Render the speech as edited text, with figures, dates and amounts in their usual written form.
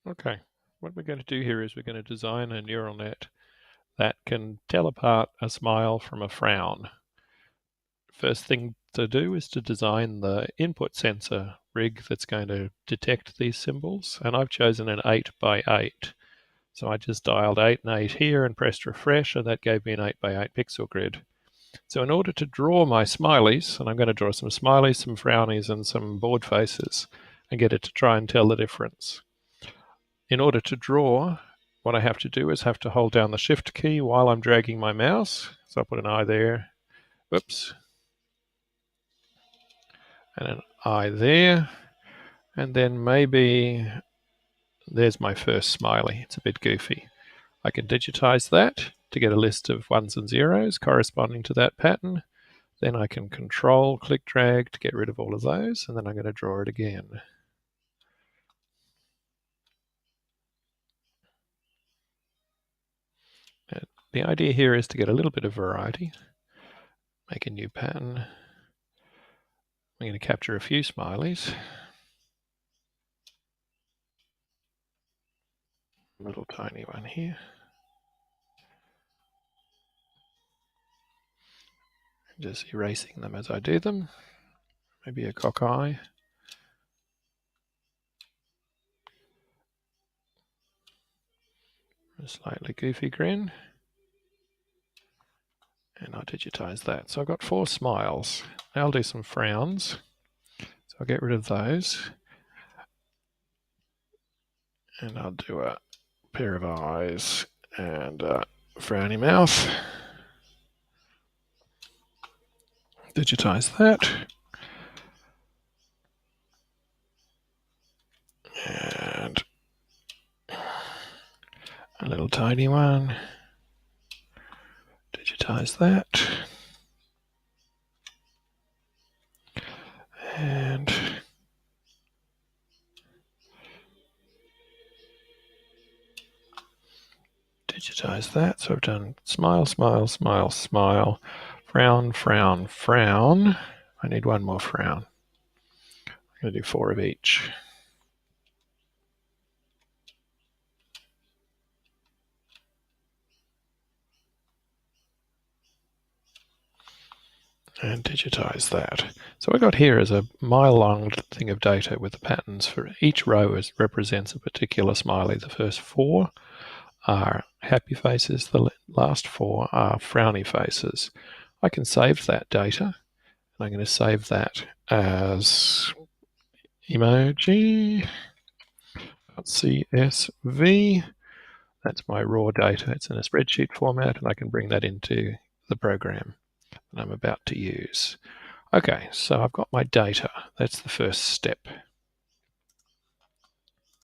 Okay, what we're going to do here is we're going to design a neural net that can tell apart a smile from a frown. First thing to do is to design the input sensor rig that's going to detect these symbols, and I've chosen an 8 by 8. So I just dialed 8 and 8 here and pressed refresh, and that gave me an 8 by 8 pixel grid. So in order to draw my smileys, and I'm going to draw some smileys, some frownies, and some bored faces, and get it to try and tell the difference. In order to draw, what I have to do is have to hold down the shift key while I'm dragging my mouse. So I'll put an eye there. Whoops. And an eye there. And then maybe there's my first smiley. It's a bit goofy. I can digitize that to get a list of ones and zeros corresponding to that pattern. Then I can control, click, drag to get rid of all of those. And then I'm going to draw it again. And the idea here is to get a little bit of variety. Make a new pattern. I'm going to capture a few smileys. A little tiny one here. Just erasing them as I do them. Maybe a cock eye. A slightly goofy grin. And I'll digitize that. So I've got 4 smiles. Now I'll do some frowns. So I'll get rid of those. And I'll do a pair of eyes and a frowny mouth. Digitize that. And a little tiny one. Digitize that. And digitize that. So I've done smile, smile, smile, smile, frown, frown, frown. I need one more frown. I'm going to do 4 of each. And digitize that. So what I got here is a mile-long thing of data with the patterns for each row represents a particular smiley. The first 4 are happy faces, the last 4 are frowny faces. I can save that data, and I'm going to save that as emoji.csv. That's my raw data. It's in a spreadsheet format, and I can bring that into the program that I'm about to use. Okay, so I've got my data. That's the first step.